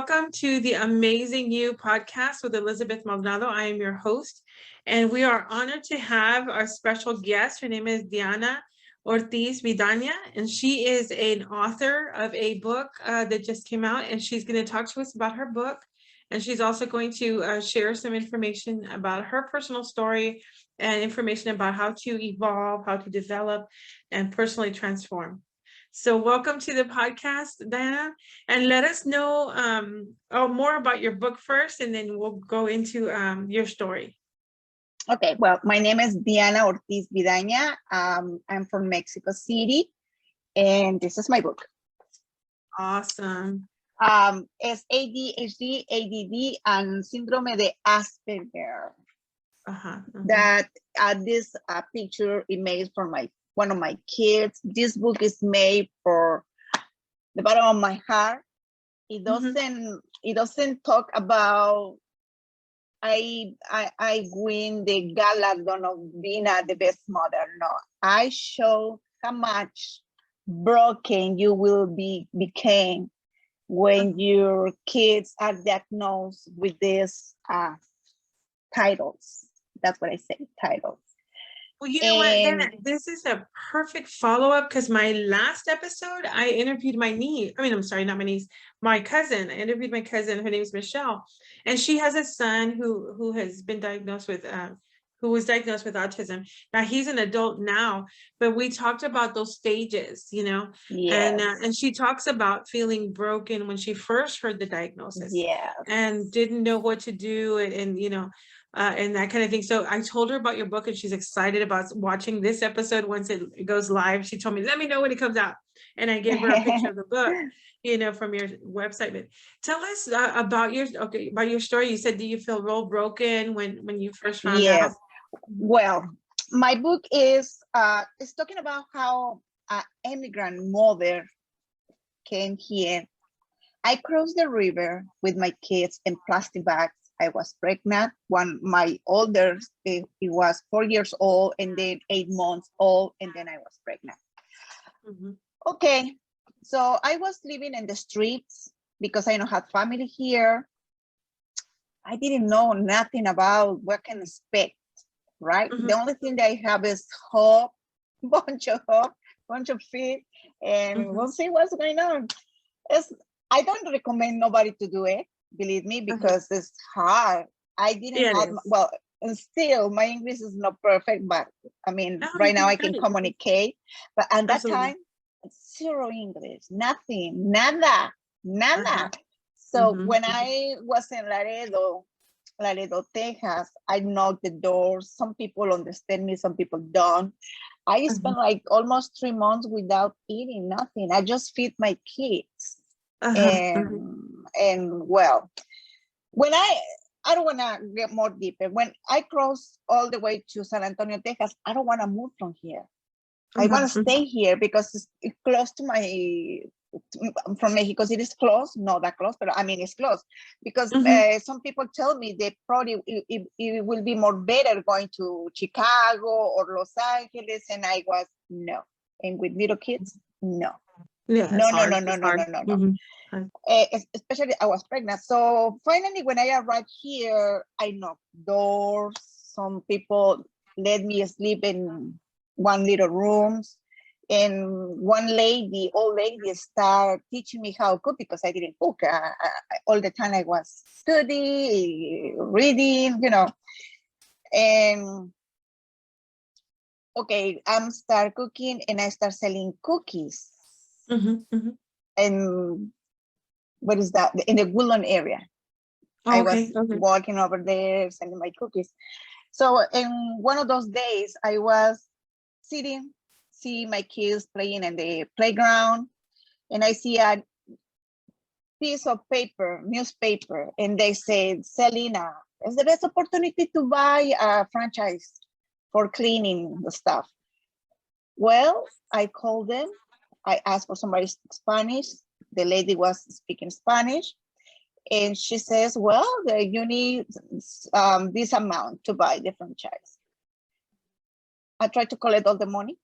welcome to the Amazing You podcast with Elizabeth Maldonado. I am your host, and we are honored to have our special guest. Her name is Diana Ortiz Vidaña, and she is an author of a book that just came out, and she's going to talk to us about her book. And she's also going to share some information about her personal story and information about how to evolve, how to develop, and personally transform. So welcome to the podcast, Diana, and let us know more about your book first, and then we'll go into your story. Okay, well, my name is Diana Ortiz Vidaña. I'm from Mexico City, and this is my book. Awesome. It's ADHD, ADD, and Síndrome de Asperger. That this picture is made for one of my kids. This book is made for the bottom of my heart. It doesn't talk about I win the galardon of being the best mother. No, I show how much broken you will became when your kids are diagnosed with these titles. That's what I say, titles. Well, you know what, Diana, this is a perfect follow-up because my last episode, I interviewed my niece. I mean, I'm sorry, not my niece, my cousin. I interviewed my cousin. Her name is Michelle, and she has a son who has been diagnosed with who was diagnosed with autism. Now he's an adult now, but we talked about those stages, you know. Yes. And she talks about feeling broken when she first heard the diagnosis, and didn't know what to do, and you know. And that kind of thing. So I told her about your book, and she's excited about watching this episode once it goes live. She told me, let me know when it comes out. And I gave her a picture of the book, you know, from your website. But tell us about your story. You said, do you feel real broken when you first found out? Well, my book is talking about how an immigrant mother came here. I crossed the river with my kids in plastic bags. I was pregnant. My older, it was 4 years old, and then 8 months old, and then I was pregnant. Okay, so I was living in the streets because I don't have family here. I didn't know nothing about what can expect, right? The only thing that I have is hope, bunch of faith, and we'll see what's going on. I don't recommend nobody to do it. Believe me, because it's hard. I didn't have, well, and still my English is not perfect, but I mean, right now I can communicate. But at that time, zero English, nothing, nada. So when I was in Laredo, Texas, I knocked the doors. Some people understand me, some people don't. I spent like almost 3 months without eating nothing. I just feed my kids. And well, when I don't want to get more deeper. When I cross all the way to San Antonio, Texas, I don't want to move from here. I want to stay here because it's close to from Mexico City. It's close, not that close, but I mean it's close because some people tell me that probably it will be more better going to Chicago or Los Angeles, and I was no. And with little kids, no. No. Especially I was pregnant. So finally, when I arrived here, I knocked doors. Some people let me sleep in one little room. And one old lady, started teaching me how to cook because I didn't cook. All the time I was studying, reading, you know. And okay, I'm start cooking and I start selling cookies. And what is that? In the Woodland area. I was walking over there selling my cookies. So in one of those days, I was see my kids playing in the playground, and I see a piece of newspaper, and they said, Selena, it's the best opportunity to buy a franchise for cleaning the stuff. Well, I called them. I asked for somebody Spanish. The lady was speaking Spanish. And she says, well, you need this amount to buy the franchise. I try to collect all the money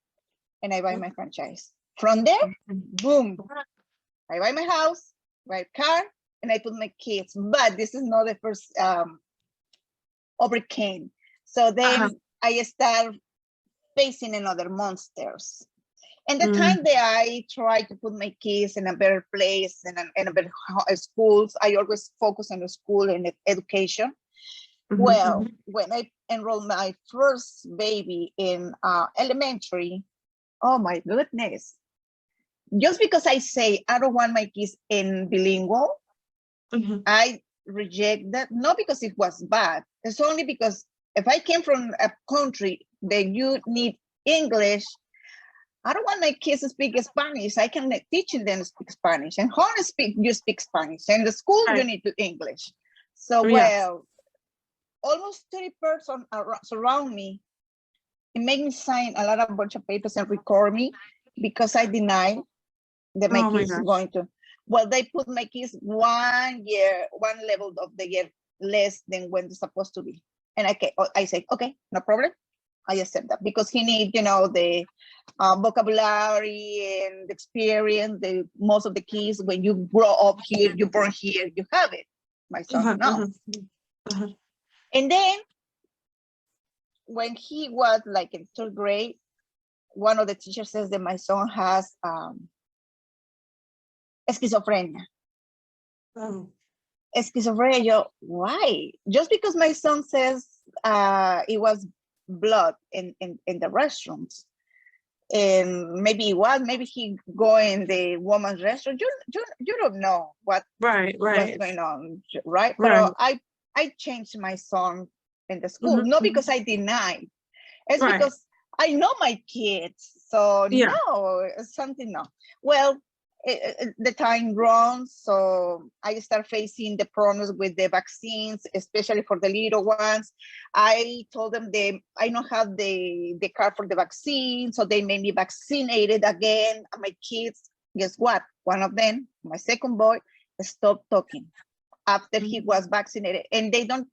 and I buy my franchise. From there, boom, I buy my house, buy a car, and I put my kids, but this is not the first overcame. So then I start facing another monsters. And the time that I try to put my kids in a better place and in a better schools, I always focus on the school and education. Well, when I enrolled my first baby in elementary, oh my goodness. Just because I say I don't want my kids in bilingual, I reject that, not because it was bad. It's only because if I came from a country that you need English, I don't want my kids to speak Spanish. I can teach them to speak Spanish. And how to speak, you speak Spanish. And in the school, you need to English. So, well, almost 30 persons surround me and make me sign a lot of bunch of papers and record me because I deny that my kids is going to. Well, they put my kids 1 year, one level of the year less than when they're supposed to be. And I say, okay, no problem. I accept that because he needs, you know, the vocabulary and experience. Most of the kids, when you grow up here, you born here, you have it. My son, no. And then when he was like in 3rd grade, one of the teachers says that my son has schizophrenia. Schizophrenia, why? Just because my son says it was blood in the restrooms, and maybe maybe he go in the woman's restroom. You don't know what's going on, right? But I changed my son in the school, not because I denied. It's because I know my kids. So no, something no. Well, the time runs, so I start facing the problems with the vaccines, especially for the little ones. I told them I don't have the card for the vaccine, so they made me vaccinated again. My kids, guess what? One of them, my second boy, stopped talking after he was vaccinated, and they don't.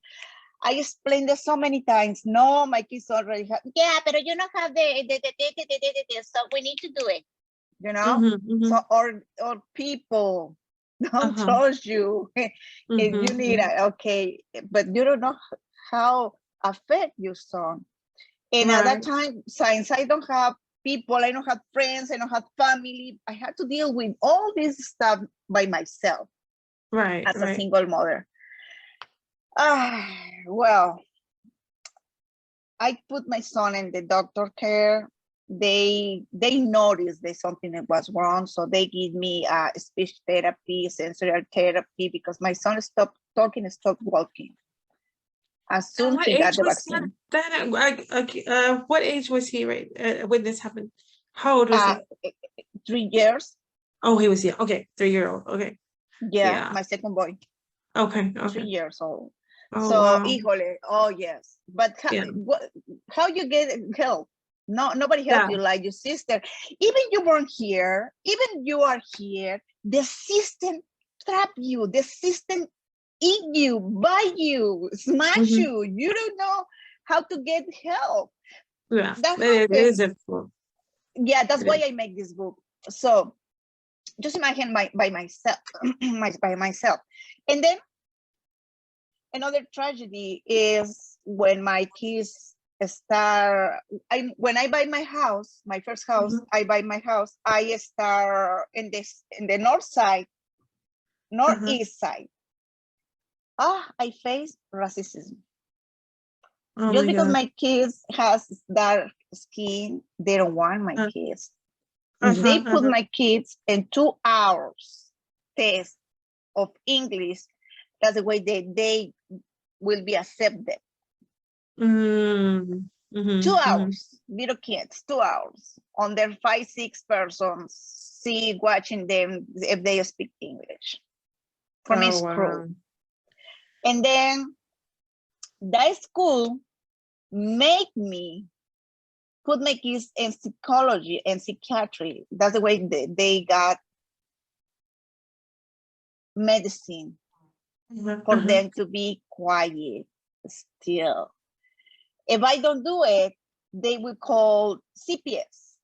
I explained this so many times. No, my kids already have. Yeah, but you don't have so we need to do it. You know, so or people don't trust you. If you need okay, but you don't know how affect your son. And at that time, since I don't have people, I don't have friends, I don't have family, I had to deal with all this stuff by myself, as a single mother. Well, I put my son in the doctor care. They noticed that something was wrong, so they give me speech therapy, sensory therapy, because my son stopped talking and stopped walking as soon as he got the vaccine. What age was he when this happened? How old was he? 3 years. Oh, he was 3-year-old. Okay. Yeah, my second boy. Okay. 3 years old. Oh, so, wow. Oh yes, but how you get help? No, nobody helped you like your sister. Even you weren't here, even you are here, the system trap you, the system eat you, bite you, smash you. You don't know how to get help. Yeah, it is difficult. Yeah, that's why I make this book. So just imagine by myself, by myself. And then another tragedy is when my kids when I buy my house, my first house, I buy my house, I start in the northeast side. I face racism. Just because my kids has dark skin, they don't want my kids. They put my kids in 2 hours test of English. That's the way they will be accepted. 2 hours, little kids, 2 hours on their 5-6 persons, watching them if they speak English. For me, it's cruel. And then that school make me put my kids in psychology and psychiatry. That's the way they got medicine for them to be quiet, still. If I don't do it, they will call CPS.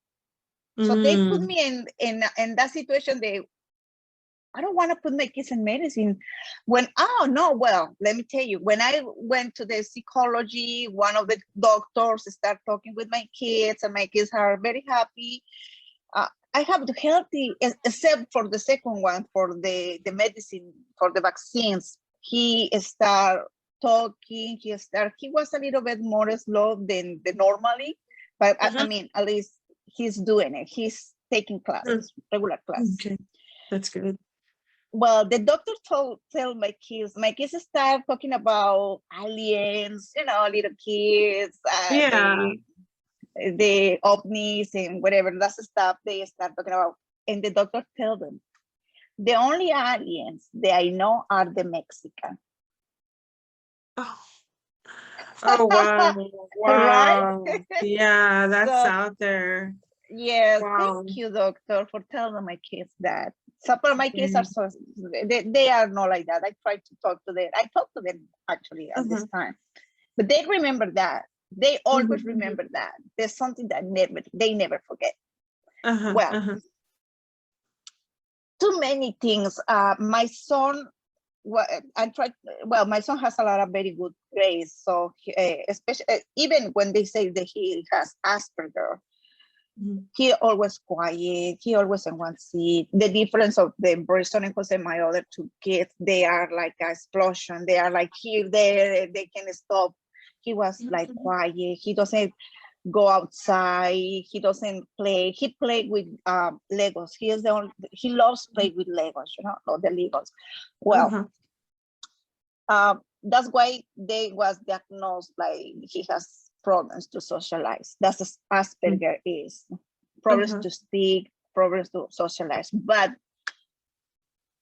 So they put me in that situation. I don't want to put my kids in medicine. Oh no, well, let me tell you, when I went to the psychology, one of the doctors started talking with my kids, and my kids are very happy. I have the healthy, except for the second one, for the medicine, for the vaccines. He started talking, he was a little bit more slow than normally, but I mean, at least he's doing it. He's taking classes, regular classes. Okay, that's good. Well, the doctor tell my kids start talking about aliens, little kids, the ovnis and whatever, that's the stuff they start talking about. And the doctor tell them, the only aliens that I know are the Mexican. Oh wow. Wow. Right? Yeah, that's out there. Yes, thank you, doctor, for telling my kids that. Some of my kids are they are not like that. I try to talk to them. I talk to them actually at this time, but they remember that. They always remember that. There's something that they never forget. Too many things. My son, my son has a lot of very good grades. So especially even when they say that he has Asperger, he always quiet. He always in one seat. The difference of the Briston and Jose, my other two kids, they are like an explosion. They are like here, there, they can't stop. He was like quiet. He doesn't go outside. He doesn't play. He played with Legos. He loves playing with Legos, the Legos. Well, that's why they was diagnosed like he has problems to socialize. That's Asperger is. Problems to speak, problems to socialize. But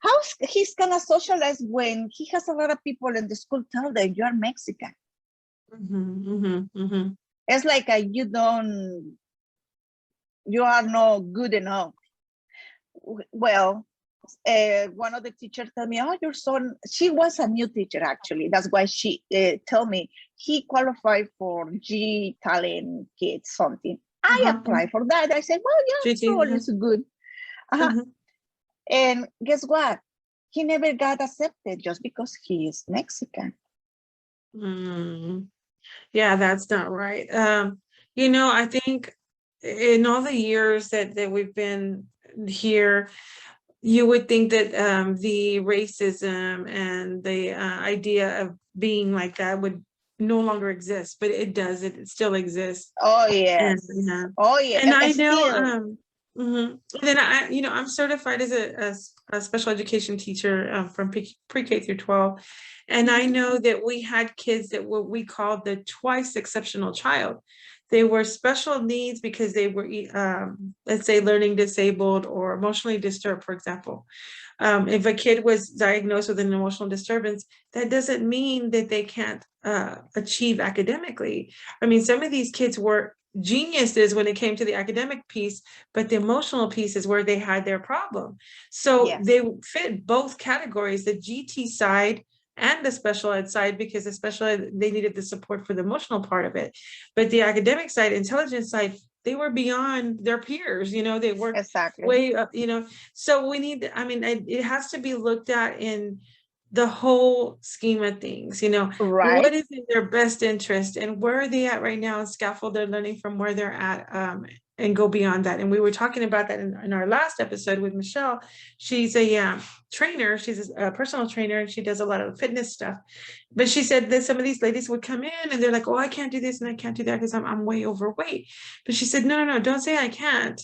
how he's gonna socialize when he has a lot of people in the school tell them you're Mexican? It's like you are not good enough. Well, one of the teachers told me, oh, your son, she was a new teacher actually. That's why she told me he qualified for G talent kids something. I applied for that. I said, well, yeah, so it's good. And guess what? He never got accepted just because he is Mexican. Yeah, that's not right. I think in all the years that we've been here, you would think that the racism and the idea of being like that would no longer exist, but it does. It still exists. Oh yes. Oh yeah. And I know. Then I'm certified as a special education teacher from pre-K through 12, and I know that we had kids that what we called the twice exceptional child. They were special needs because they were, let's say, learning disabled or emotionally disturbed, for example. If a kid was diagnosed with an emotional disturbance, that doesn't mean that they can't achieve academically. I mean, some of these kids were geniuses when it came to the academic piece, but the emotional piece is where they had their problem. So they fit both categories, the GT side and the special ed side, because the special ed, they needed the support for the emotional part of it. But the academic side, intelligence side, they were beyond their peers, they were way up, so we need, it has to be looked at in the whole scheme of things, right? What is in their best interest and where are they at right now, and scaffold their learning from where they're at, and go beyond that. And we were talking about that in our last episode with Michelle. She's a trainer. She's a personal trainer, and she does a lot of fitness stuff. But she said that some of these ladies would come in and they're like, oh, I can't do this and I can't do that because I'm way overweight. But she said, no, don't say I can't.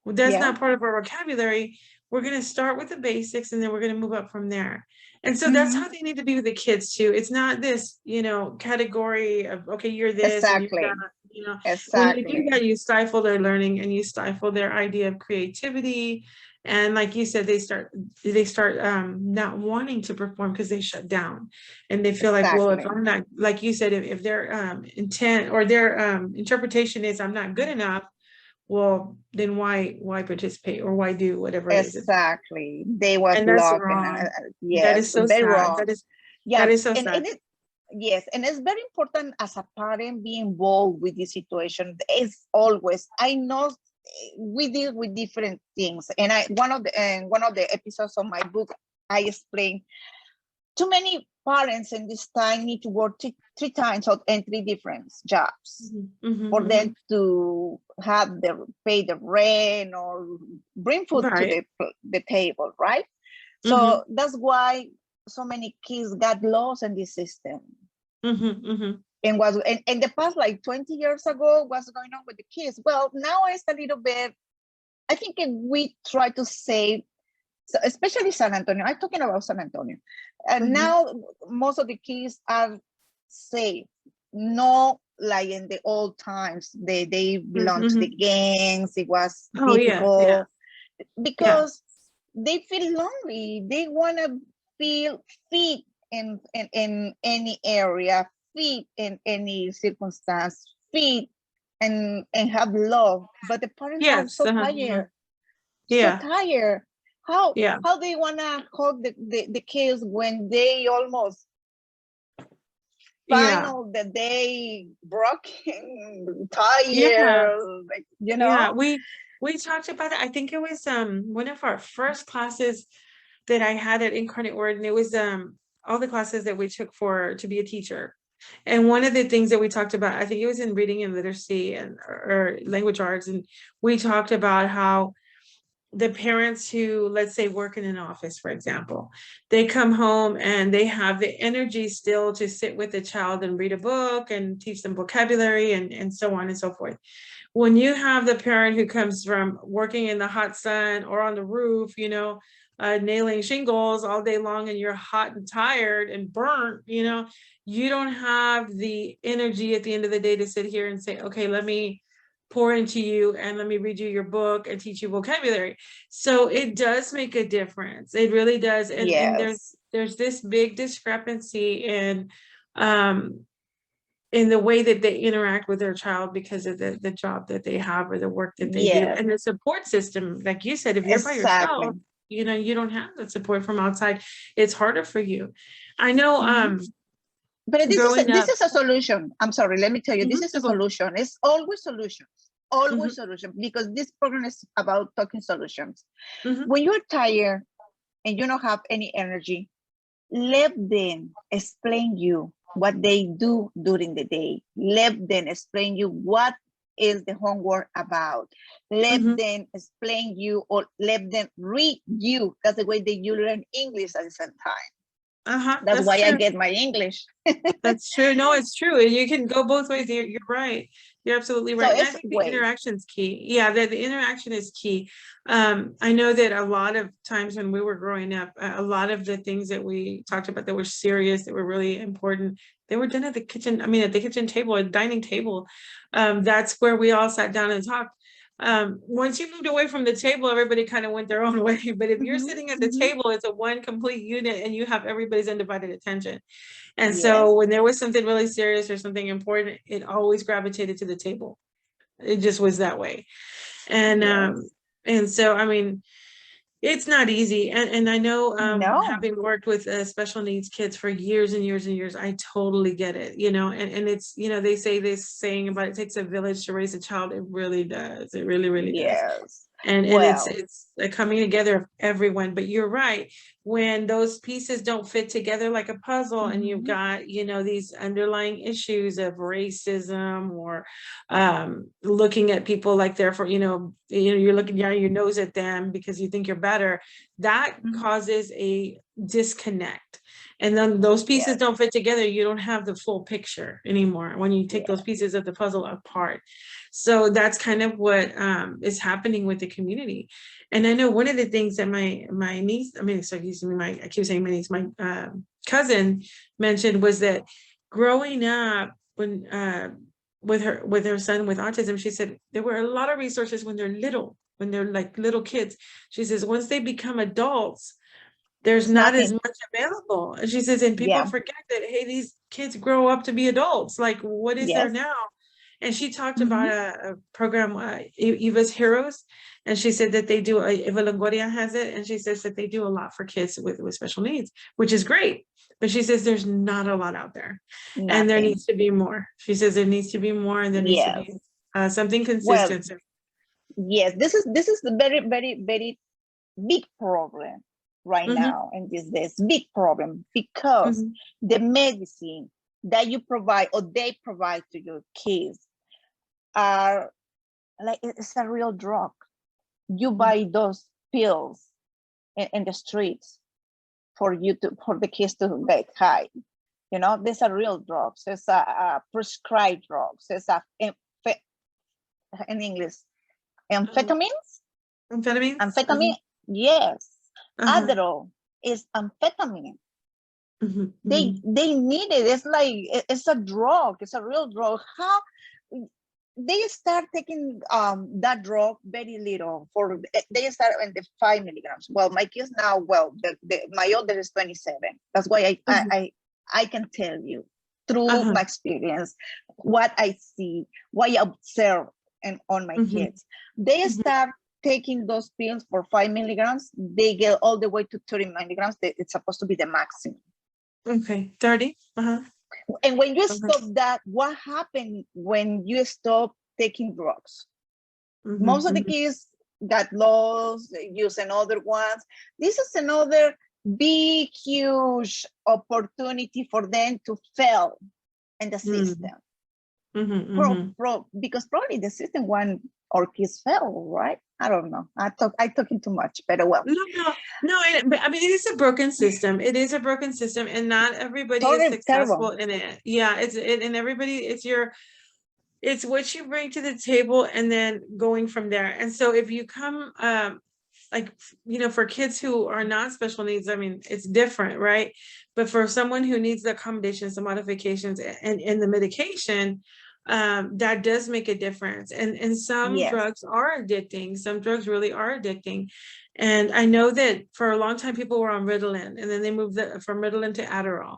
Well, that's not part of our vocabulary. We're going to start with the basics and then we're going to move up from there. And so that's how they need to be with the kids too. It's not this, category of, okay, you're this. Exactly. And when you do that, you stifle their learning and you stifle their idea of creativity. And like you said, they start not wanting to perform because they shut down and they feel like, well, if I'm not, like you said, if their intent or their interpretation is I'm not good enough, well, then why participate or why do whatever it is? Exactly. They was and that's blocking. wrong. Yes, that is so sad. Wrong. That is so sad. Yes, and it's very important as a parent be involved with this situation. It's always, I know we deal with different things. And one of the episodes of my book, I explain too many parents in this time need to work three times and three different jobs for them to pay the rent or bring food to the table, right? So that's why so many kids got lost in this system. And was in the past, like 20 years ago, what's going on with the kids? Well, now it's a little bit, I think we try to save, especially San Antonio. I'm talking about San Antonio. And now most of the kids are safe. No, like in the old times, they belong to the gangs. It was difficult because they feel lonely. They want to feel fit in any area, fit in any circumstance, fit and have love. But the parents are so tired. So tired. How they wanna hug the kids when they almost final the day broken, tired, like, you know? Yeah, we talked about it. I think it was one of our first classes that I had at Incarnate Word, and it was all the classes that we took to be a teacher. And one of the things that we talked about, I think it was in reading and literacy or language arts, and we talked about how the parents who, let's say, work in an office, for example, they come home and they have the energy still to sit with the child and read a book and teach them vocabulary and so on and so forth. When you have the parent who comes from working in the hot sun or on the roof, nailing shingles all day long, and you're hot and tired and burnt, you don't have the energy at the end of the day to sit here and say, okay, let me pour into you and let me read you your book and teach you vocabulary. So it does make a difference. It really does. And, and there's this big discrepancy in the way that they interact with their child because of the job that they have or the work that they do. And the support system, like you said, if you're by yourself, you don't have the support from outside. It's harder for you. I know. But this is a solution. I'm sorry, let me tell you, this is a solution. It's always solutions, solution, because this program is about talking solutions. When you're tired and you don't have any energy, let them explain you what they do during the day. Let them explain you what is the homework about. Let them explain you, or let them read you. That's the way that you learn English at the same time. That's why true. I get my English. That's true. No, it's true. You can go both ways. You're right. You're absolutely right. So I think the interaction's key. Yeah, the interaction is key. I know that a lot of times when we were growing up, a lot of the things that we talked about that were serious, that were really important, they were done at the kitchen. I mean, at the kitchen table, at the dining table. That's where we all sat down and talked. Once you moved away from the table, everybody kind of went their own way. But if you're sitting at the table, it's a one complete unit and you have everybody's undivided attention. And so when there was something really serious or something important, it always gravitated to the table. It just was that way. And so, I mean, it's not easy. And I know having worked with special needs kids for years and years and years, I totally get it, and it's, they say this saying about it takes a village to raise a child. It really does. It really, really does. And it's a coming together of everyone. But you're right. When those pieces don't fit together like a puzzle, and you've got, these underlying issues of racism or looking at people like they're for, you're looking down your nose at them because you think you're better, that causes a disconnect. And then those pieces don't fit together. You don't have the full picture anymore when you take those pieces of the puzzle apart. So that's kind of what is happening with the community. And I know one of the things that my niece, I keep saying my niece, my cousin mentioned was that growing up when with her son with autism, she said there were a lot of resources when they're little, when they're like little kids. She says once they become adults, there's not as much available. And she says, and people forget that, hey, these kids grow up to be adults. Like, what is there now? And she talked about a program, Eva's Heroes. And she said that they do, Eva Longoria has it. And she says that they do a lot for kids with special needs, which is great. But she says there's not a lot out there. And there needs to be more. She says there needs to be more, and there needs to be something consistent. Yes, this is the very, very, very big problem right now, and this big problem because the medicine that you provide or they provide to your kids are like, it's a real drug. You buy those pills in the streets for the kids to get high. You know, these are real drugs. It's a prescribed drugs. It's in English, amphetamines. Amphetamines. Amphetamine, yes. Adderall is amphetamine. They need it. It's like it's a drug. It's a real drug. How they start taking that drug very little. They start in the 5 milligrams. Well, my kids now, well, my older is 27. That's why I can tell you through my experience what I see, what I observe on my kids. They start taking those pills for 5 milligrams. They get all the way to 30 milligrams. It's supposed to be the maximum. Okay, 30. And when you stop that, what happened when you stop taking drugs? Most of the kids got lost, using other ones. This is another big, huge opportunity for them to fail in the system. Because probably the system want our kids fail, right? I don't know. I talking too much, but well. No. But I mean, it is a broken system. It is a broken system, and not everybody is successful in it. Yeah, and everybody. It's what you bring to the table, and then going from there. And so, if you come, like, you know, for kids who are not special needs, I mean, it's different, right? But for someone who needs the accommodations, the modifications, and the medication, that does make a difference. And some drugs are addicting. Some drugs really are addicting. And I know that for a long time people were on Ritalin, and then they moved from Ritalin to Adderall.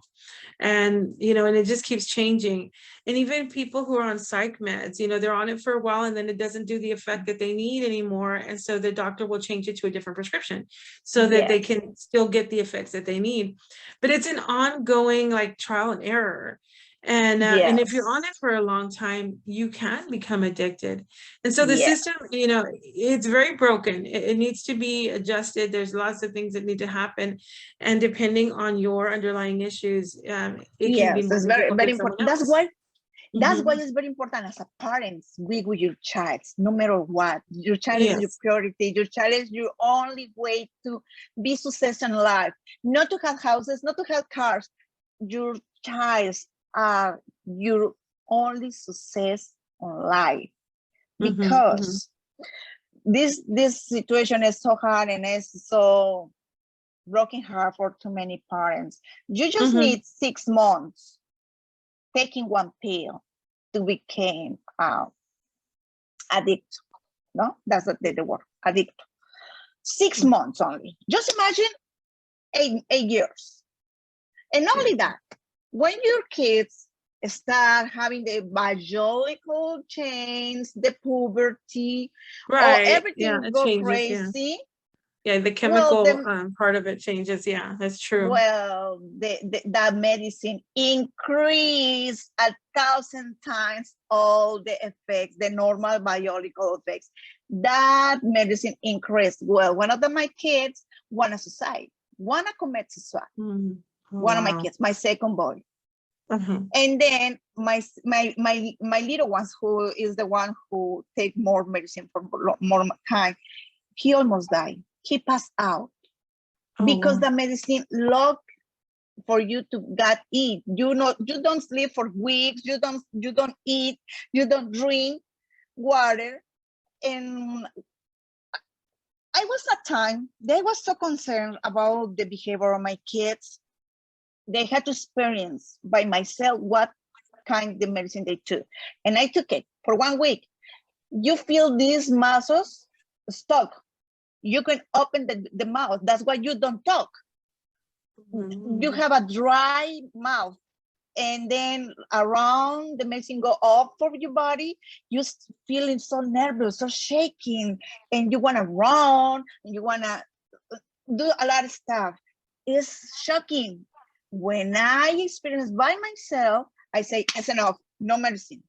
And, you know, and it just keeps changing. And even people who are on psych meds, you know, they're on it for a while, and then it doesn't do the effect that they need anymore. And so the doctor will change it to a different prescription so that they can still get the effects that they need. But it's an ongoing, like, trial and error. And if you're on it for a long time, you can become addicted. And so the system, you know, it's very broken. It needs to be adjusted. There's lots of things that need to happen. And depending on your underlying issues, it can be more it's very, very important. That's why it's very important as a parent, be with your child, no matter what. Your child is your priority. Your child is your only way to be successful in life. Not to have houses, not to have cars. Your child are your only success in life, because this situation is so hard and it's so broken heart for too many parents. You just need 6 months taking one pill to become addict. No, that's the word, addict. 6 months only. Just imagine 8 years. And not only that, when your kids start having the biological change, the puberty, or everything go changes, crazy. Yeah, the chemical part of it changes. Yeah, that's true. Well, that medicine increase 1,000 times all the effects, the normal biological effects. That medicine increased. Well, one of my kids wanna suicide, wanna commit suicide. One of my kids, my second boy. And then my little ones, who is the one who take more medicine for more time, he almost died. He passed out because the medicine locked for you to eat. You don't sleep for weeks. You don't eat. You don't drink water. And I was at time, they was so concerned about the behavior of my kids. They had to experience by myself what kind of medicine they took. And I took it for 1 week. You feel these muscles stuck. You can open the mouth. That's why you don't talk. You have a dry mouth. And then around the medicine go up for your body, you feeling so nervous, so shaking, and you want to run, and you want to do a lot of stuff. It's shocking. When I experience by myself, I say, it's enough, no medicine,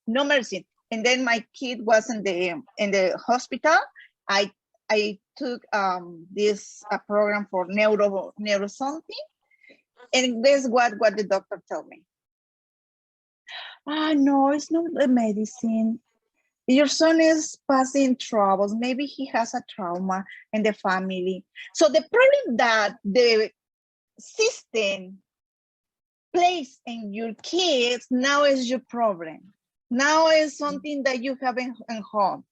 no medicine. and then my kid was in the hospital. I took this program for neuro something, and guess what the doctor told me? No, it's not the medicine. Your son is passing troubles. Maybe he has a trauma in the family. So the problem that the system place in your kids now is your problem. Now is something that you have in home.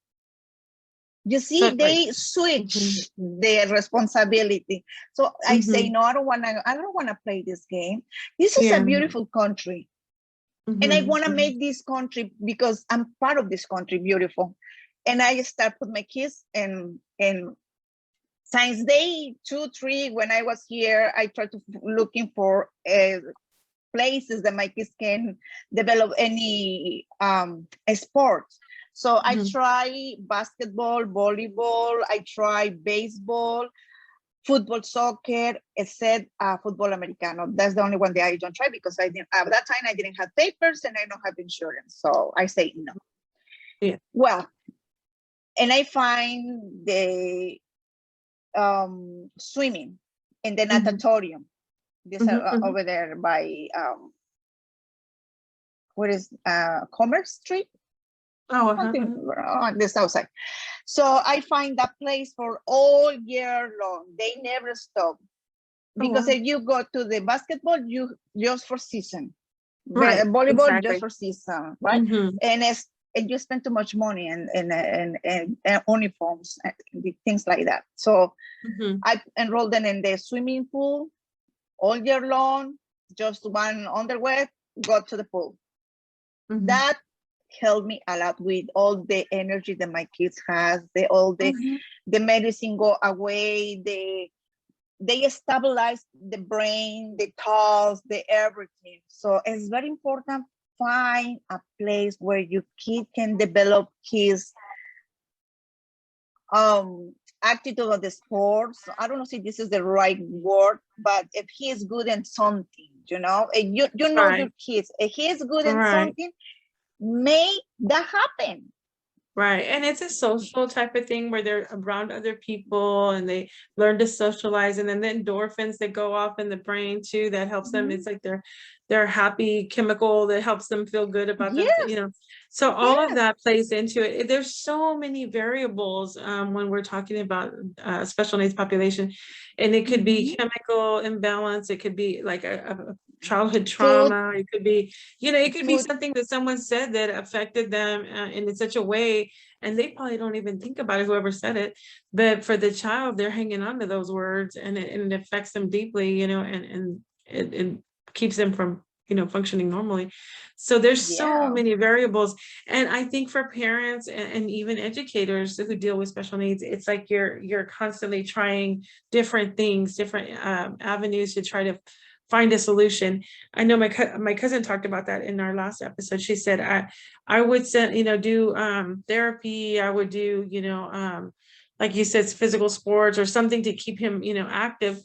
You see, so they switch their responsibility. So I say, no, I don't wanna play this game. This is a beautiful country. And I want to make this country, because I'm part of this country, beautiful. And I start with my kids, and since day 2, 3, when I was here, I tried to looking for places that my kids can develop any sports. So I try basketball, volleyball, I try baseball, football, soccer, except football americano. That's the only one that I don't try, because I didn't at that time I didn't have papers and I don't have insurance. So I say no. Yeah. Well, and I find the swimming in the natatorium. This over there by what is Commerce Street? Oh, on the south side. So I find that place for all year long. They never stop, because if you go to the basketball, you just for season, right? Volleyball just for season, right? And you spend too much money and uniforms and things like that. So I enrolled them in the swimming pool all year long. Just one underwear, go to the pool. That helped me a lot with all the energy that my kids has, the medicine go away, they stabilize the brain, the thoughts, the everything. So it's very important, find a place where your kid can develop his attitude of the sports. I don't know if this is the right word, but if he is good in something, you know, and you know your kids, if he is good in something, make that happen. Right. And it's a social type of thing where they're around other people and they learn to socialize, and then the endorphins that go off in the brain too, that helps them. It's like their happy chemical that helps them feel good about them, you know. So all of that plays into it. There's so many variables when we're talking about special needs population, and it could be chemical imbalance. It could be like a childhood trauma. It could be, you know, it could be something that someone said that affected them in such a way, and they probably don't even think about it, whoever said it, but for the child, they're hanging on to those words, and it affects them deeply, you know, and it keeps them from, you know, functioning normally. So there's so many variables. And I think for parents and even educators who deal with special needs, it's like you're constantly trying different things, different avenues to try to find a solution. I know my cousin talked about that in our last episode. She said, I would send, you know, do therapy. I would do, you know, like you said, physical sports or something to keep him, you know, active.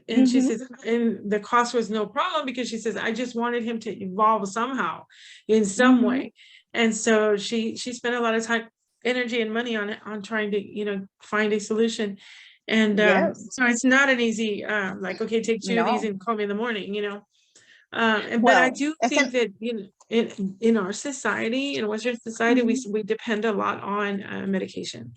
And she says, and the cost was no problem, because she says, I just wanted him to evolve somehow in some way. And so she spent a lot of time, energy and money on trying to, you know, find a solution. And so it's not an easy, like, okay, take 2 of these and call me in the morning, you know. But I do think that, you know, in our society, in Western society, we depend a lot on medication.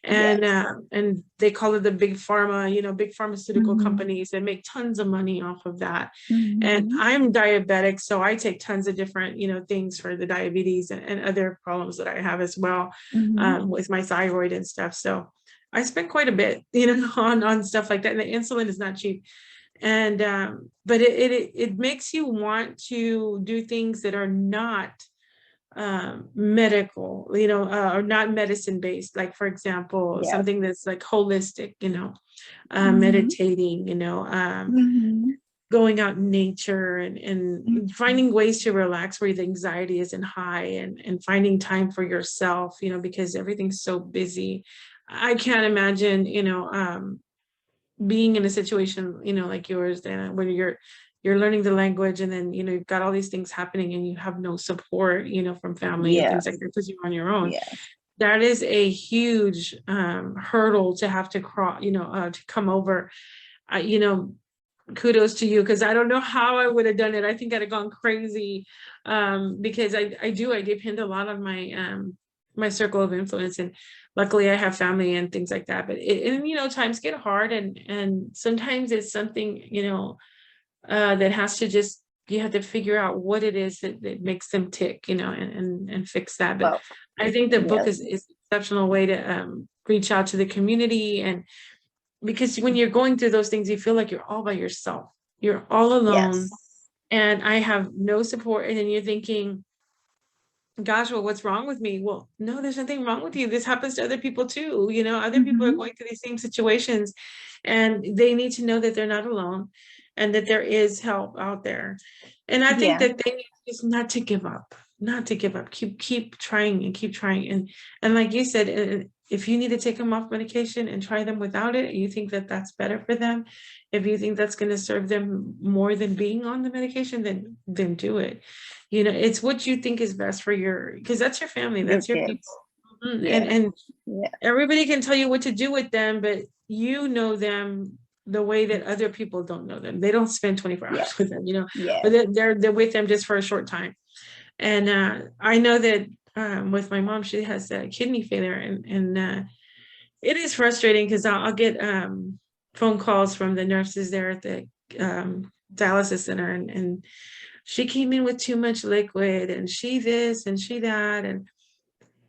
And they call it the big pharma, you know, big pharmaceutical companies that make tons of money off of that. And I'm diabetic, so I take tons of different, you know, things for the diabetes and other problems that I have as well, with my thyroid and stuff. So I spent quite a bit, you know, on stuff like that. And the insulin is not cheap. And but it makes you want to do things that are not medical, you know, or not medicine based, like, for example, something that's like holistic, you know, meditating, you know, going out in nature and finding ways to relax where the anxiety isn't high, and finding time for yourself, you know, because everything's so busy. I can't imagine, you know, being in a situation, you know, like yours, Dana, when you're learning the language, and then, you've got all these things happening and you have no support, from family and things like that because you're on your own. Yes. That is a huge hurdle to have to cross, to come over. Kudos to you, because I don't know how I would have done it. I think I'd have gone crazy, because I depend a lot on my circle of influence, and luckily I have family and things like that. But times get hard, and sometimes it's something that has to just, you have to figure out what it is that makes them tick, and fix that. But Well, I think the book is an exceptional way to reach out to the community, and because when you're going through those things, you feel like you're all by yourself. You're all alone, and I have no support. And then you're thinking, gosh, well, what's wrong with me? Well, no, there's nothing wrong with you. This happens to other people too. Other people are going through these same situations, and they need to know that they're not alone and that there is help out there. And I think that they need just not to give up, keep trying and keep trying. And like you said, if you need to take them off medication and try them without it, you think that that's better for them, if you think that's going to serve them more than being on the medication, then do it. It's what you think is best for because that's your family, that's your people. And everybody can tell you what to do with them, but you know them the way that other people don't know them. They don't spend 24 hours with them, but they're with them just for a short time. And I know that with my mom, she has kidney failure, and it is frustrating because I'll get phone calls from the nurses there at the dialysis center, and she came in with too much liquid, and she this and she that, and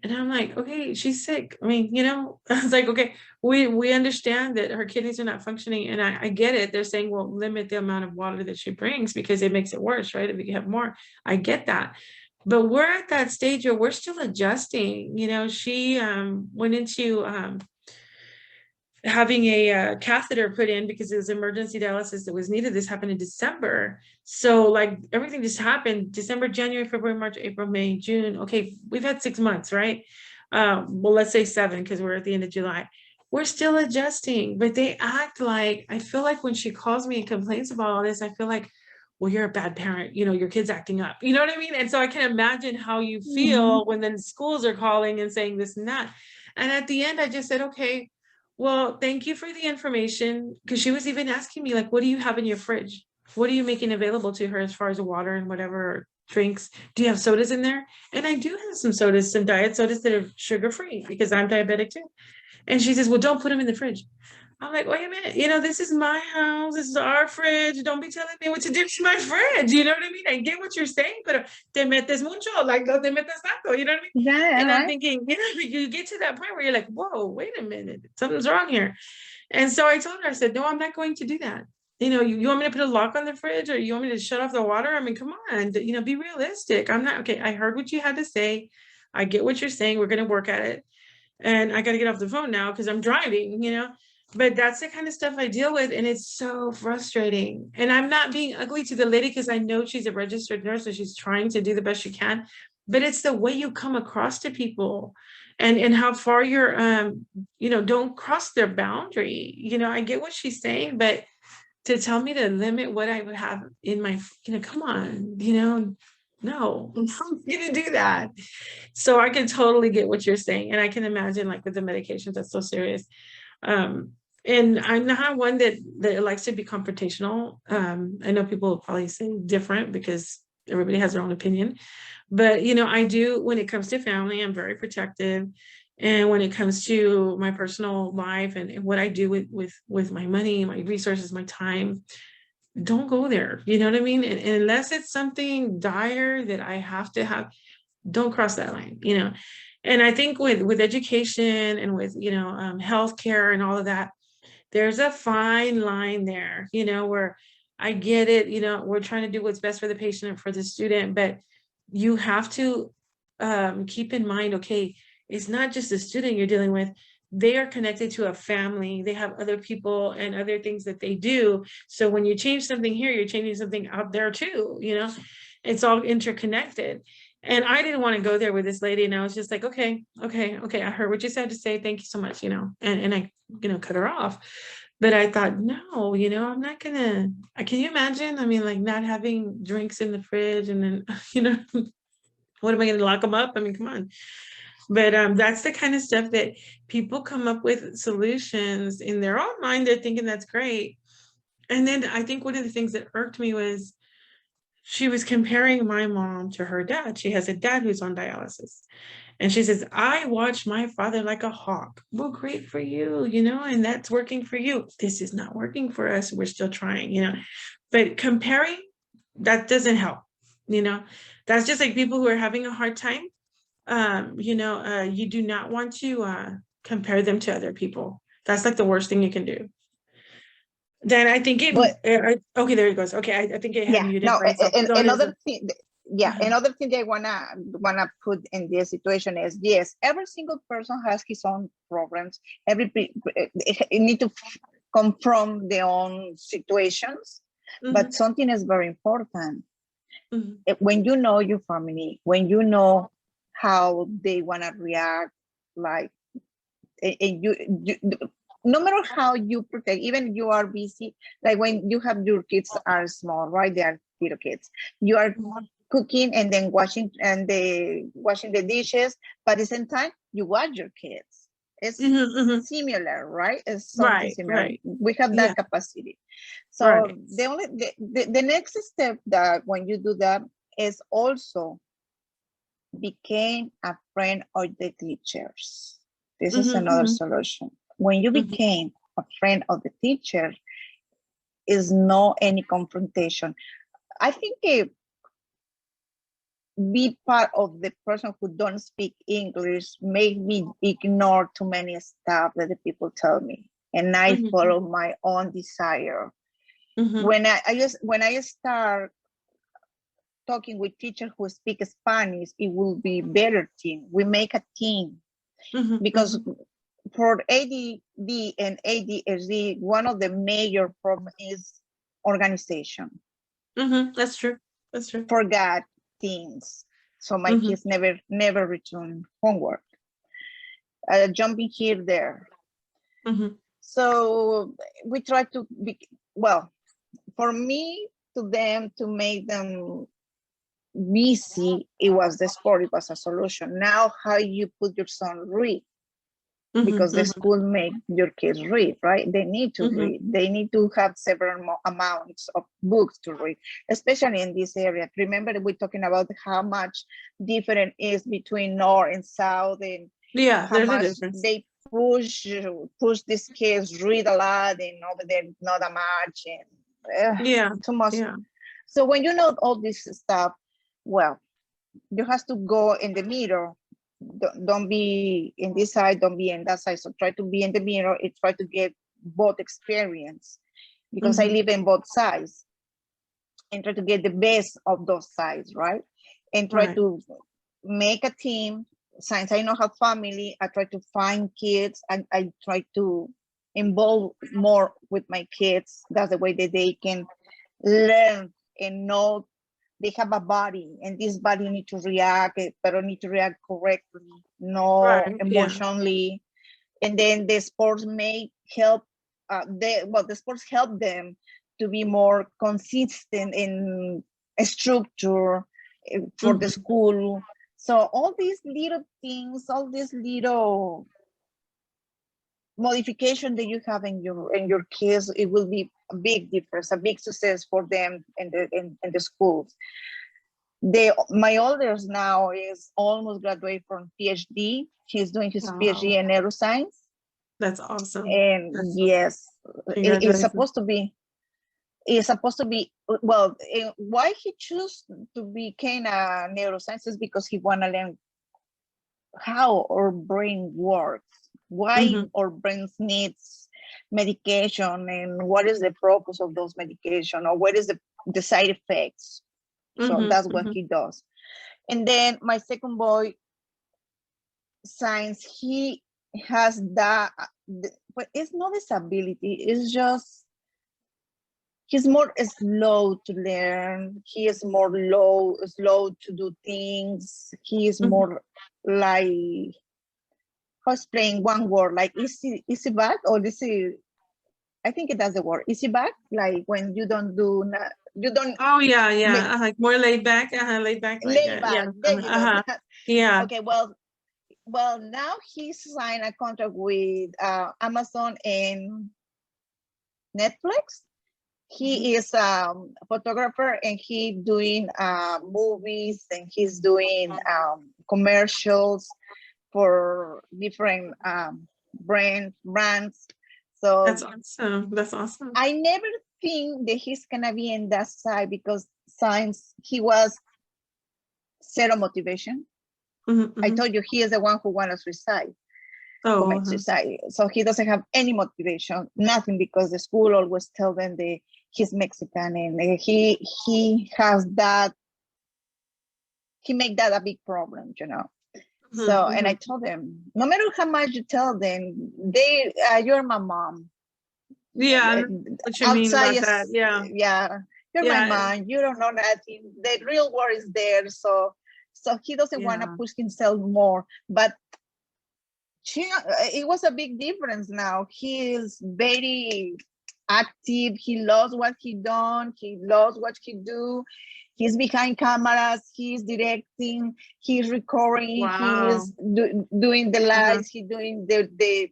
I'm like, okay, she's sick. I mean, I was like, okay, we understand that her kidneys are not functioning, and I get it. They're saying, well, limit the amount of water that she brings because it makes it worse, right? If you have more, I get that. But we're at that stage where we're still adjusting. She went into having a catheter put in because it was emergency dialysis that was needed. This happened in December. So like everything just happened December, January, February, March, April, May, June. Okay, we've had 6 months, right? Well, let's say 7 because we're at the end of July. We're still adjusting, but they act like, I feel like when she calls me and complains about all this, I feel like, well, you're a bad parent, your kid's acting up, you know what I mean? And so I can imagine how you feel when then schools are calling and saying this and that. And at the end, I just said, okay, well, thank you for the information. Because she was even asking me, like, what do you have in your fridge? What are you making available to her as far as water and whatever drinks? Do you have sodas in there? And I do have some sodas, some diet sodas that are sugar-free because I'm diabetic too. And she says, well, don't put them in the fridge. I'm like, wait a minute, this is my house. This is our fridge. Don't be telling me what to do to my fridge. You know what I mean? I get what you're saying, but te metes mucho, like no te metes tanto, you know what I mean? And I'm thinking, you get to that point where you're like, whoa, wait a minute, something's wrong here. And so I told her, I said, no, I'm not going to do that. You want me to put a lock on the fridge, or you want me to shut off the water? I mean, come on, be realistic. I'm not, okay, I heard what you had to say. I get what you're saying. We're going to work at it. And I got to get off the phone now because I'm driving, but that's the kind of stuff I deal with. And it's so frustrating. And I'm not being ugly to the lady because I know she's a registered nurse, so she's trying to do the best she can. But it's the way you come across to people and how far you're, don't cross their boundary. I get what she's saying, but to tell me to limit what I would have in my, come on, no, I'm not going to do that. So I can totally get what you're saying. And I can imagine, like, with the medications, that's so serious. And I'm not one that likes to be confrontational. I know people will probably say different because everybody has their own opinion. But, I do, when it comes to family, I'm very protective. And when it comes to my personal life and what I do with my money, my resources, my time, don't go there. You know what I mean? And unless it's something dire that I have to have, don't cross that line, And I think with education and with, healthcare and all of that, there's a fine line there, where I get it, we're trying to do what's best for the patient and for the student, but you have to keep in mind, okay, it's not just the student you're dealing with. They are connected to a family. They have other people and other things that they do. So when you change something here, you're changing something out there too, it's all interconnected. And I didn't want to go there with this lady. And I was just like, okay. I heard what you said to say. Thank you so much, and I, cut her off. But I thought, no, I'm not gonna, can you imagine? I mean, like not having drinks in the fridge and then, what am I gonna lock them up? I mean, come on. But that's the kind of stuff that people come up with solutions in their own mind. They're thinking that's great. And then I think one of the things that irked me was she was comparing my mom to her dad. She has a dad who's on dialysis. And she says, I watch my father like a hawk. Well, great for you, and that's working for you. This is not working for us. We're still trying. But comparing, that doesn't help. That's just like people who are having a hard time. You do not want to compare them to other people. That's like the worst thing you can do. Then I think okay, there it goes. Okay, I think it had muted myself. Another thing, another thing they wanna put in this situation is, yes, every single person has his own problems. You need to confront their own situations, but something is very important. When you know your family, when you know how they wanna react, like, and you no matter how you protect, even you are busy, like when you have your kids are small, right? They are little kids. You are cooking and then washing the dishes, but at the same time, you watch your kids. It's similar, right? It's something similar. Right. We have that capacity. So the next step that when you do that is also became a friend of the teachers. This is another solution. When you became a friend of the teacher, is no any confrontation. I think be part of the person who don't speak English made me ignore too many stuff that the people tell me, and I follow my own desire. When I start talking with teachers who speak Spanish, it will be better team. We make a team because for ADD and ADHD, one of the major problems is organization. That's true. Forgot things. So my kids never return homework. Jumping here, there. So we try to be, well, for me, to make them busy, it was the sport, it was a solution. Now, how you put your son read? Because the school make your kids read, right? They need to read. They need to have several amounts of books to read, especially in this area. Remember, we're talking about how much different is between North and South, and how much they push these kids read a lot, and over there not that much, and too much. So when you know all this stuff, well, you have to go in the middle. Don't be in this side, don't be in that side. So try to be in the middle and try to get both experience, because I live in both sides, and try to get the best of those sides, right? And try to make a team. Since I know how family, I try to find kids, and I try to involve more with my kids. That's the way that they can learn and know they have a body, and this body need to react, but need to react correctly, emotionally. And then the sports may help, the sports help them to be more consistent in a structure for the school. So all these little things, all these little modification that you have in your kids, it will be a big difference, a big success for them in the schools. My oldest now is almost graduated from PhD. He's doing his PhD in neuroscience. That's awesome. And yes, it's supposed to be. Well, why he chose to become a neuroscience is because he want to learn how our brain works, why our brains needs medication, and what is the purpose of those medication, or what is the side effects. So that's what he does. And then my second boy, science, he has that, but it's not disability, it's just he's more slow to learn. He is more slow to do things. He is more like, how explain one word, like easy bad, or this is I think that's the word. Easy back, like when you don't do, you don't. Oh yeah. Like more laid back, laid back, like Laid back. yeah, There you go. yeah. Okay, well, now he signed a contract with Amazon and Netflix. He is a photographer and he doing movies and he's doing commercials for different brands. So That's awesome. That's awesome. I never think that he's gonna be in that side because since he was zero motivation. I told you he is the one who wants to suicide. Commit suicide. So he doesn't have any motivation, nothing, because the school always tell them that he's Mexican and he has that, he make that a big problem, you know. So and I told them, no matter how much you tell them, they you're my mom. Yeah, what you mean about that? Yeah, you're my mom. You don't know nothing. The real world is there. So he doesn't want to push himself more, but it was a big difference now. He is very active. He loves what he done. He loves what he do. He's behind cameras. He's directing. He's recording. Wow. He is doing the lights. He's doing the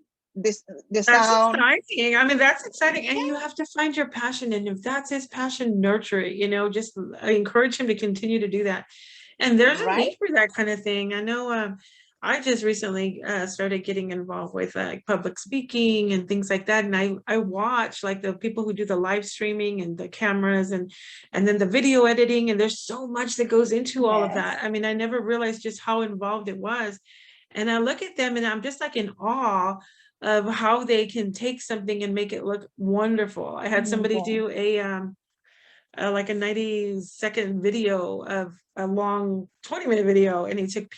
sound. That's exciting. I mean, that's exciting. And you have to find your passion. And if that's his passion, nurture it, you know, just encourage him to continue to do that. And there's a need for that kind of thing. I know I just recently started getting involved with public speaking and things like that. And I watch like the people who do the live streaming and the cameras and then the video editing. And there's so much that goes into all of that. I mean, I never realized just how involved it was. And I look at them and I'm just like in awe of how they can take something and make it look wonderful. I had somebody do like a 90-second video of a long 20-minute video, and he took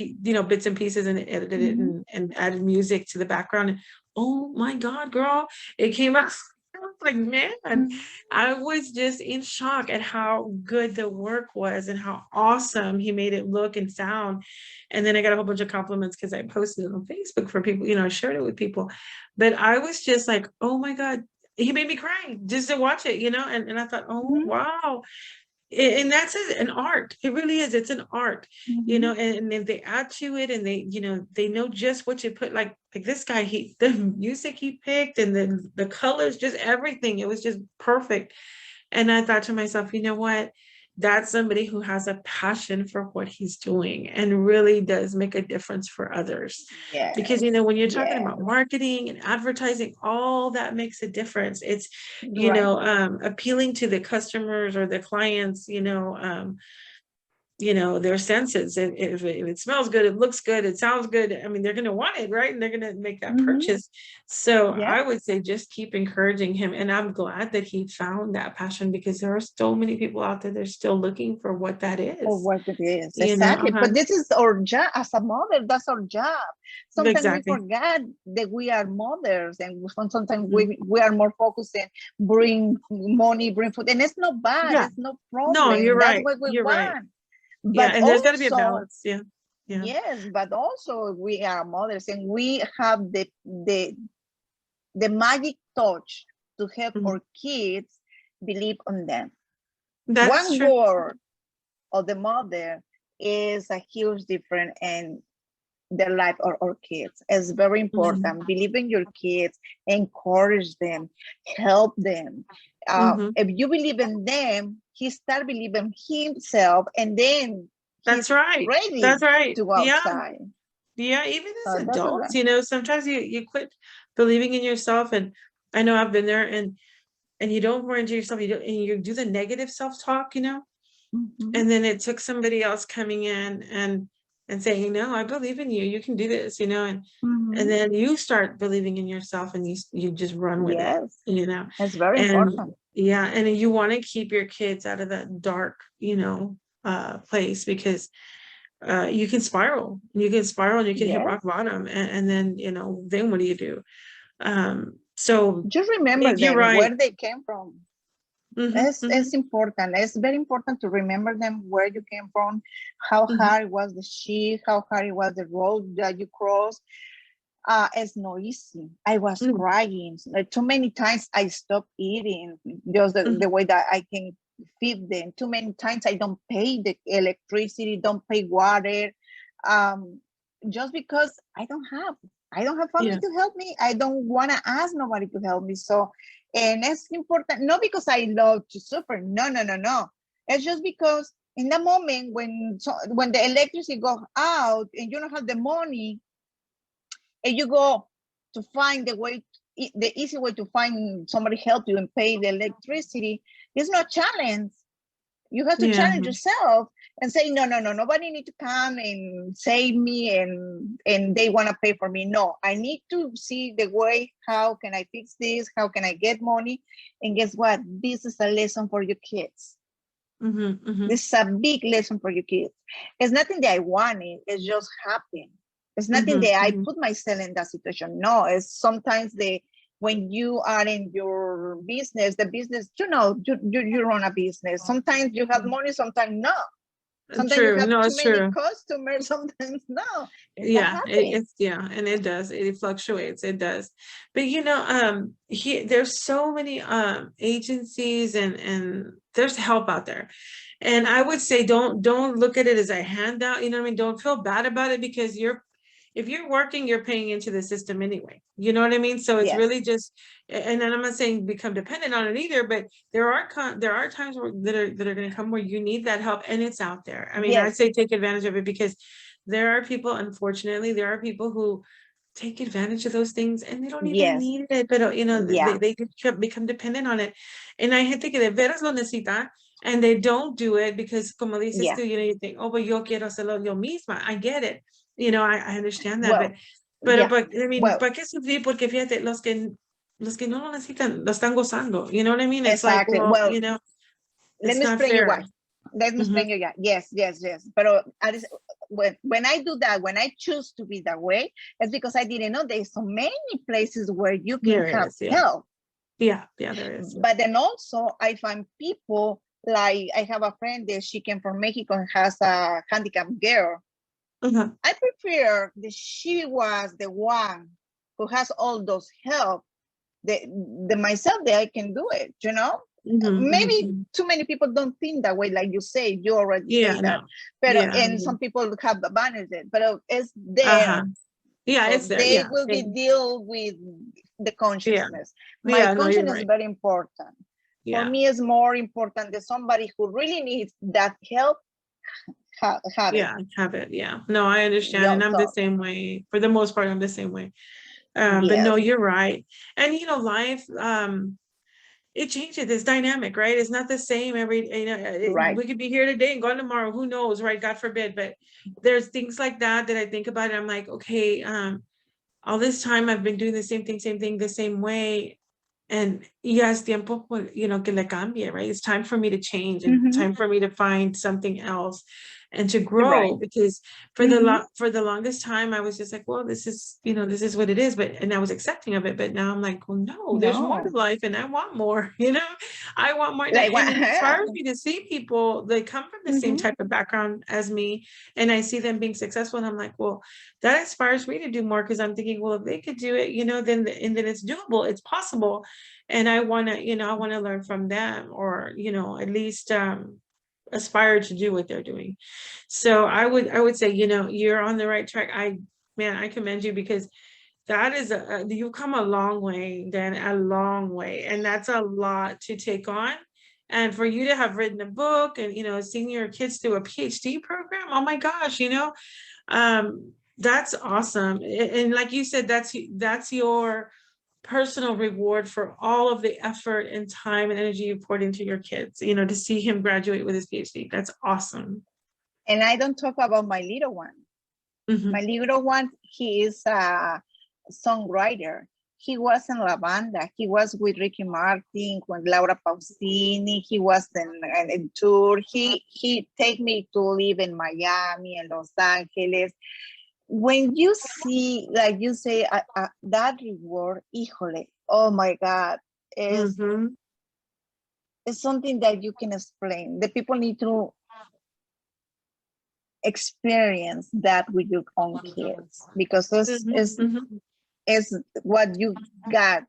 bits and pieces and edited it and added music to the background. And, oh my God, girl, it came out. I was like, man, I was just in shock at how good the work was and how awesome he made it look and sound. And then I got a whole bunch of compliments because I posted it on Facebook for people, I shared it with people. But I was just like, oh my God, he made me cry just to watch it, and I thought, oh, wow. And that's an art. It really is. It's an art, and if they add to it and they know just what you put, like this guy, the music he picked and then the colors, just everything. It was just perfect. And I thought to myself, you know what? That's somebody who has a passion for what he's doing and really does make a difference for others. Yeah. Because, when you're talking about marketing and advertising, all that makes a difference. It's, appealing to the customers or the clients, their senses. If it smells good, it looks good, it sounds good. I mean, they're going to want it, right? And they're going to make that purchase. So I would say just keep encouraging him. And I'm glad that he found that passion, because there are so many people out there that are still looking for what that is. For what it is. Exactly. But this is our job as a mother. That's our job. Sometimes we forget that we are mothers, and sometimes we are more focused on bring money, bring food. And it's not bad. Yeah. It's no problem. No, you're right. That's what we want. Right. But and there's got to be a balance. Yeah. Yes, but also we are mothers and we have the magic touch to help our kids believe on them. That's one true. word of the mother is a huge difference in the life of our kids. It's very important. Believe in your kids, encourage them, help them. If you believe in them, he start believing himself, and then that's right. Ready that's right. To go outside. Yeah, even as adults, sometimes you quit believing in yourself. And I know I've been there, and you don't pour into yourself. You do the negative self-talk, and then it took somebody else coming in and saying, no, I believe in you. You can do this, and then you start believing in yourself, and you just run with it, It's very important. Yeah, and you want to keep your kids out of that dark, place, because you can spiral. You can hit rock bottom, and then then what do you do? So just remember them, where they came from. It's important. It's very important to remember them, where you came from, how hard was the shift, how hard it was the road that you crossed. It's not easy. I was crying. Too many times I stopped eating, just the way that I can feed them. Too many times I don't pay the electricity, don't pay water, just because I don't have family to help me. I don't want to ask nobody to help me. So, and it's important, not because I love to suffer. No. It's just because in the moment when the electricity goes out and you don't have the money, and you go to find the easy way to find somebody help you and pay the electricity, it's not challenge. You have to challenge yourself and say, no, nobody need to come and save me and they want to pay for me. No, I need to see the way, how can I fix this? How can I get money? And guess what? This is a lesson for your kids. This is a big lesson for your kids. It's nothing that I wanted, it's just happened. It's nothing that I put myself in that situation. No, it's sometimes when you are in your business, the business, you run a business. Sometimes you have money, sometimes no. Sometimes you have too many customers, sometimes no. And it does. It fluctuates. It does. But there's so many agencies and there's help out there. And I would say don't look at it as a handout. You know what I mean? Don't feel bad about it, because if you're working, you're paying into the system anyway. You know what I mean? So it's really just, and then I'm not saying become dependent on it either, but there are times that are going to come where you need that help, and it's out there. I mean, I'd say take advantage of it, because there are people, unfortunately, who take advantage of those things and they don't even need it, but they become dependent on it. And I gente que de veras lo necesita, and they don't do it because, como dices tú, you think, oh, but yo quiero hacerlo yo misma. I get it. I understand that, but I mean, ¿para qué sufrir? Porque fíjate, los que no lo necesitan, lo están gozando. You know what I mean? It's exactly. Like, let me explain you why. Let me explain you why. Yes. But when I do that, when I choose to be that way, it's because I didn't know there's so many places where you can have help. Yeah, there is. But then also I find people, like I have a friend that she came from Mexico and has a handicapped girl. I prefer that she was the one who has all those help, the myself that I can do it, maybe too many people don't think that way, like you say, you already say that. And some people have abandoned it, but it's there. It's there. They will be deal with the consciousness. My consciousness is very important. For me, it's more important than somebody who really needs that help. Have it. No, I understand. And I'm the same way. For the most part, I'm the same way. But no, you're right. And life, it changes. It's dynamic, right? It's not the same every, we could be here today and gone tomorrow. Who knows, right? God forbid. But there's things like that I think about, and I'm like, okay, all this time I've been doing the same thing, the same way. And es tiempo, que le cambie, right? It's time for me to change, and time for me to find something else and to grow, because for the longest time I was just like, well, this is what it is, and I was accepting of it. But now I'm like, well, no, there's more to life, and I want more. I want more. Like, and it inspires me to see people that come from the same type of background as me, and I see them being successful, and I'm like, well, that inspires me to do more, because I'm thinking, well, if they could do it, then it's doable, it's possible. And I want to learn from them, or at least aspire to do what they're doing. So I would say, you're on the right track. I commend you, because that is you've come a long way, Dan, a long way, and that's a lot to take on. And for you to have written a book and seeing your kids through a PhD program, oh my gosh, that's awesome. And like you said, that's your personal reward for all of the effort and time and energy you poured into your kids, to see him graduate with his PhD. That's awesome. And I don't talk about my little one. My little one, he is a songwriter. He was in La Banda. He was with Ricky Martin, with Laura Pausini. He was in tour. He take me to live in Miami and Los Angeles. When you see, like you say, that reward, híjole, oh my God, is something that you can explain. The people need to experience that with your own kids, because is what you got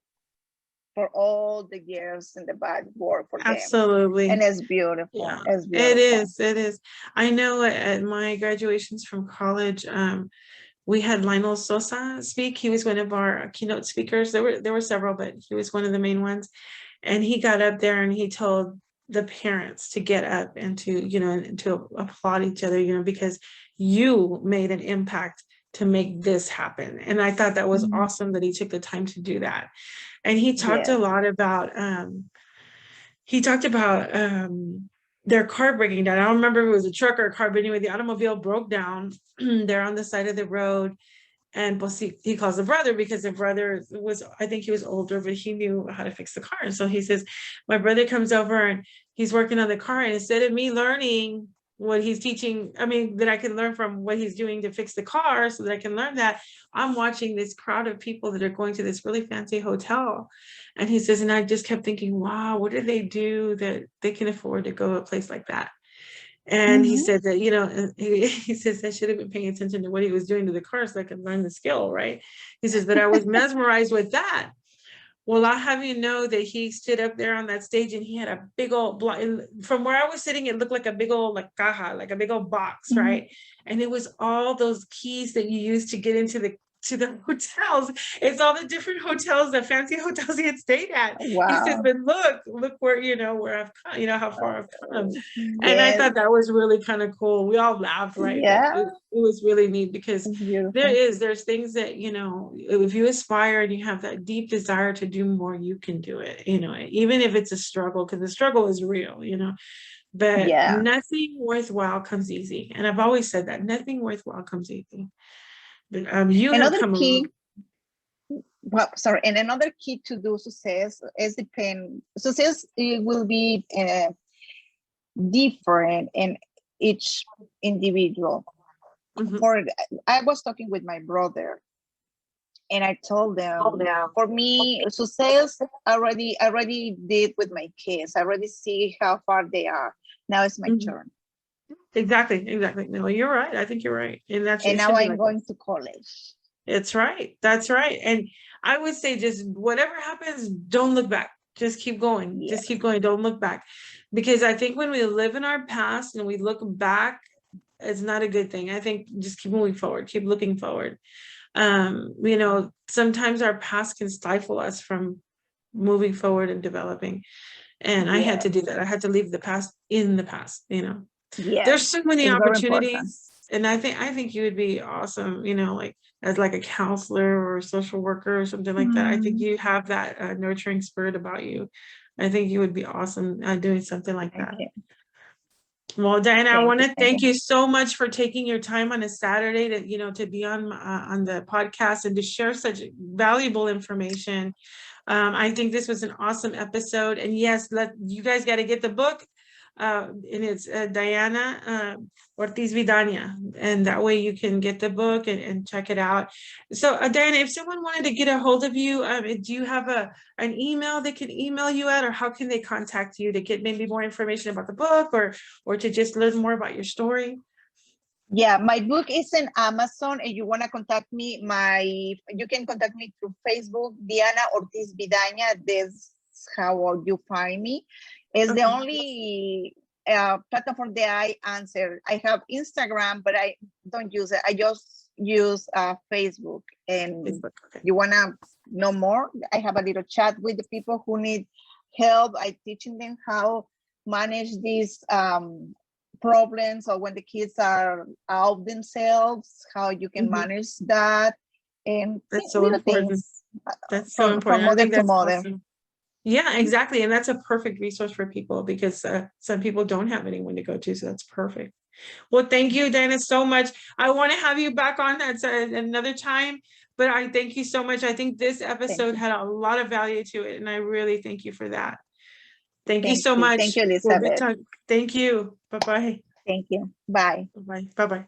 for all the years in the bad work for them. Absolutely. And it's beautiful. Yeah, it's beautiful. It is. I know at my graduations from college, we had Lionel Sosa speak. He was one of our keynote speakers. There were several, but he was one of the main ones. And he got up there and he told the parents to get up and to, and to applaud each other, because you made an impact to make this happen. And I thought that was awesome that he took the time to do that. And he talked a lot about, their car breaking down. I don't remember if it was a truck or a car, but anyway, the automobile broke down. They're on the side of the road. And he calls the brother because the brother I think he was older, but he knew how to fix the car. And so he says, my brother comes over and he's working on the car. And instead of me learning what he's teaching, that I can learn from what he's doing to fix the car so that I can learn that, I'm watching this crowd of people that are going to this really fancy hotel. And he says, and I just kept thinking, wow, what did they do that they can afford to go to a place like that? And he said that, he says I should have been paying attention to what he was doing to the car so I could learn the skill, right? He says, but I was mesmerized with that. Well, I'll have you know that he stood up there on that stage and he had a big old from where I was sitting, it looked like a big old caja, like a big old box, right? And it was all those keys that you use to get into the hotels. It's all the different hotels, the fancy hotels he had stayed at. Wow. He said, but look where, where I've come, how far I've come. And I thought that was really kind of cool. We all laughed, right? Yeah. It was really neat because there's things that, if you aspire and you have that deep desire to do more, you can do it, even if it's a struggle, because the struggle is real, but nothing worthwhile comes easy. And I've always said that nothing worthwhile comes easy. But you have come along. And another key to do success is success it will be different in each individual. I was talking with my brother and I told them, for me, success already did with my kids. I already see how far they are. Now it's my turn. Exactly. No, you're right. I think you're right. And now I'm going to college. It's right. That's right. And I would say just whatever happens, don't look back. Just keep going. Just keep going. Don't look back. Because I think when we live in our past and we look back, it's not a good thing. I think just keep moving forward. Keep looking forward. Sometimes our past can stifle us from moving forward and developing. And I had to do that. I had to leave the past in the past, There's so many opportunities. And I think you would be awesome, as like a counselor or a social worker or something like that. I think you have that nurturing spirit about you. I think you would be awesome doing something like that. Well, Diana, I want to thank you so much for taking your time on a Saturday to be on the podcast and to share such valuable information. I think this was an awesome episode. And yes, you guys got to get the book. And it's Diana Ortiz Vidaña, and that way you can get the book and check it out. So Diana, if someone wanted to get a hold of you, do you have an email they can email you at, or how can they contact you to get maybe more information about the book or to just learn more about your story? Yeah, my book is in Amazon, and you want to contact me, you can contact me through Facebook, Diana Ortiz Vidaña. This is how you find me. It's the only platform that I answer. I have Instagram, but I don't use it. I just use Facebook. And you want to know more? I have a little chat with the people who need help. I teaching them how manage these problems, or when the kids are out themselves, how you can manage that. And that's so important. That's so important. From mother to mother. Awesome. Yeah, exactly. And that's a perfect resource for people because some people don't have anyone to go to. So that's perfect. Well, thank you, Diana, so much. I want to have you back on that another time, but I thank you so much. I think this episode had a lot of value to it, and I really thank you for that. Thank you so much. Thank you, Elizabeth. Thank you. Bye-bye. Thank you. Bye. Bye-bye. Bye-bye.